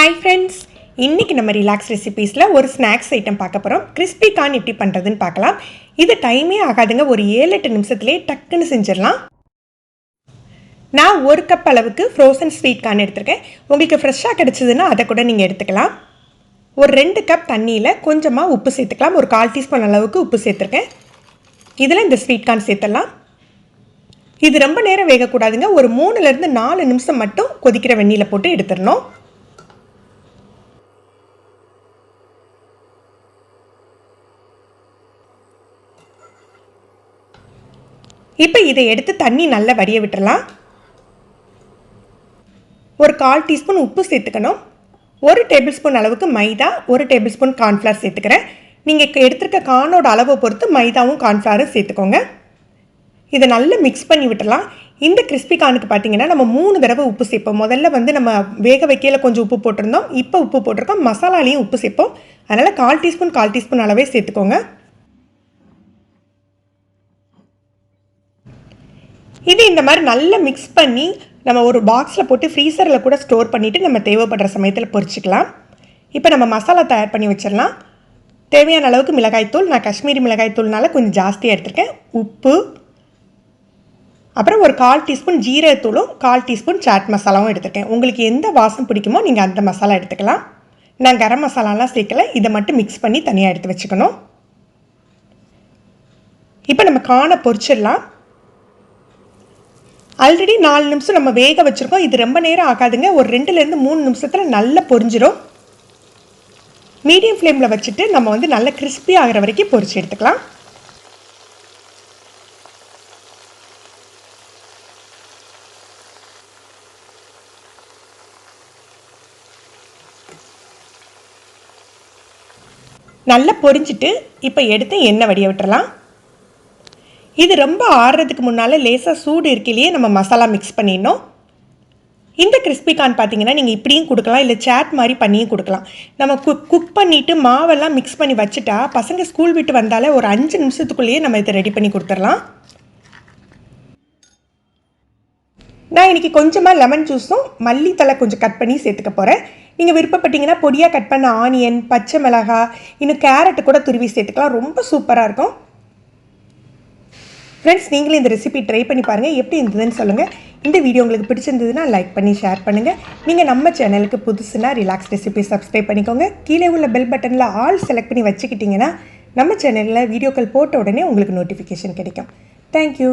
Hi friends, இன்றைக்கி நம்ம relax ரெசிபீஸில் ஒரு ஸ்நாக்ஸ் ஐட்டம் பார்க்க போகிறோம். கிறிஸ்பி கார்ன் எப்படி பண்ணுறதுன்னு பார்க்கலாம். இது டைமே ஆகாதுங்க, ஒரு 7-8 நிமிஷத்துலேயே டக்குன்னு செஞ்சிடலாம். நான் 1 கப் அளவுக்கு ஃப்ரோசன் ஸ்வீட் கார்ன் எடுத்திருக்கேன். உங்களுக்கு ஃப்ரெஷ்ஷாக கிடச்சிதுன்னா அதை கூட நீங்கள் எடுத்துக்கலாம். ஒரு 2 கப் தண்ணியில் கொஞ்சமாக உப்பு சேர்த்துக்கலாம். ஒரு 1/4 டீஸ்பூன் அளவுக்கு உப்பு சேர்த்துருக்கேன். இதில் இந்த ஸ்வீட் கார்ன் சேர்த்துடலாம். இது ரொம்ப நேரம் வேகக்கூடாதுங்க, ஒரு 3-4 நிமிஷம் மட்டும் கொதிக்கிற வெந்நீரில் போட்டு எடுத்துடணும். இப்போ இதை எடுத்து தண்ணி நல்லா வடிய விட்டுறலாம். ஒரு 1/4 டீஸ்பூன் உப்பு சேர்த்துக்கணும். 1 டேபிள் ஸ்பூன் அளவுக்கு மைதா, 1 டேபிள் ஸ்பூன் கார்ன்ஃப்ளவர் சேர்த்துக்கிறேன். நீங்கள் எடுத்துருக்க கார்னோட அளவை பொறுத்து மைதாவும் கார்ன்ஃப்ளவரும் சேர்த்துக்கோங்க. இதை நல்லா மிக்ஸ் பண்ணி விட்டுடலாம். இந்த கிறிஸ்பி கார்னுக்கு பார்த்தீங்கன்னா நம்ம 3 தடவை உப்பு சேர்ப்போம். முதல்ல நம்ம வேக வைக்கையில் கொஞ்சம் உப்பு போட்டிருந்தோம், இப்போ உப்பு போட்டிருக்கோம். மசாலாலையும் உப்பு சேர்ப்போம். அதனால் 1/4 டீஸ்பூன் அளவே சேர்த்துக்கோங்க. இது இந்த மாதிரி நல்லா மிக்ஸ் பண்ணி நம்ம ஒரு பாக்ஸில் போட்டு ஃப்ரீசரில் கூட ஸ்டோர் பண்ணிவிட்டு நம்ம தேவைப்படுற சமயத்தில் பொரிச்சிக்கலாம். இப்போ நம்ம மசாலா தயார் பண்ணி வச்சிடலாம். தேவையான அளவுக்கு மிளகாய்த்தூள், நான் காஷ்மீரி மிளகாய்த்தூள்னால கொஞ்சம் ஜாஸ்தியாக எடுத்துருக்கேன். உப்பு, அப்புறம் ஒரு 1/4 டீஸ்பூன் ஜீரகத்தூளும் 1/4 டீஸ்பூன் சாட் மசாலாவும் எடுத்துருக்கேன். உங்களுக்கு எந்த வாசம் பிடிக்குமோ நீங்கள் அந்த மசாலா எடுத்துக்கலாம். நான் கரம் மசாலாலாம் சேர்க்கலை, இதை மட்டும் மிக்ஸ் பண்ணி தனியாக எடுத்து வச்சுக்கணும். இப்போ நம்ம கார்னை பொரிச்சிடலாம். ஆல்ரெடி 4 நிமிஷம் நம்ம வேக வச்சுருக்கோம். இது ரொம்ப நேரம் ஆகாதுங்க, ஒரு 2-3 நிமிஷத்தில் நல்லா பொரிஞ்சிடும். மீடியம் ஃப்ளேமில் வச்சுட்டு நம்ம நல்லா கிறிஸ்பி ஆகிற வரைக்கும் பொரிச்சு எடுத்துக்கலாம். நல்லா பொரிஞ்சிட்டு இப்போ எடுத்து எண்ணெய் வடிய விட்டுறலாம். இது ரொம்ப ஆறுறதுக்கு முன்னால் லேசாக சூடு இருக்கையிலேயே நம்ம மசாலா மிக்ஸ் பண்ணிடணும். இந்த கிறிஸ்பி கார்ன் பார்த்தீங்கன்னா நீங்கள் இப்படியும் கொடுக்கலாம், இல்லை சாட் மாதிரி பண்ணியும் கொடுக்கலாம். நம்ம குக் பண்ணிவிட்டு மாவெல்லாம் மிக்ஸ் பண்ணி வச்சுட்டா பசங்க ஸ்கூல் விட்டு வந்தாலே ஒரு 5 நிமிஷத்துக்குள்ளேயே நம்ம இதை ரெடி பண்ணி கொடுத்துடலாம். நான் இன்றைக்கி கொஞ்சமாக லெமன் ஜூஸும் மல்லித்தலை கொஞ்சம் கட் பண்ணி சேர்த்துக்க போகிறேன். நீங்கள் விருப்பப்பட்டீங்கன்னா பொடியாக கட் பண்ண ஆனியன், பச்சை மிளகாய், இன்னும் கேரட்டு கூட துருவி சேர்த்துக்கலாம். ரொம்ப சூப்பராக இருக்கும். ஃப்ரெண்ட்ஸ், நீங்களும் இந்த ரெசிபி ட்ரை பண்ணி பாருங்கள், எப்படி இருந்ததுன்னு சொல்லுங்கள். இந்த வீடியோ உங்களுக்கு பிடிச்சிருந்ததுன்னா லைக் பண்ணி ஷேர் பண்ணுங்கள். நீங்கள் நம்ம சேனலுக்கு புதுசுனா ரிலாக்ஸ் ரெசிபி சப்ஸ்கிரைப் பண்ணிக்கோங்க. கீழே உள்ள பெல் பட்டனில் ஆல் செலக்ட் பண்ணி வச்சுக்கிட்டிங்கன்னா நம்ம சேனலில் வீடியோக்கள் போட்ட உடனே உங்களுக்கு நோட்டிஃபிகேஷன் கிடைக்கும். தேங்க்யூ.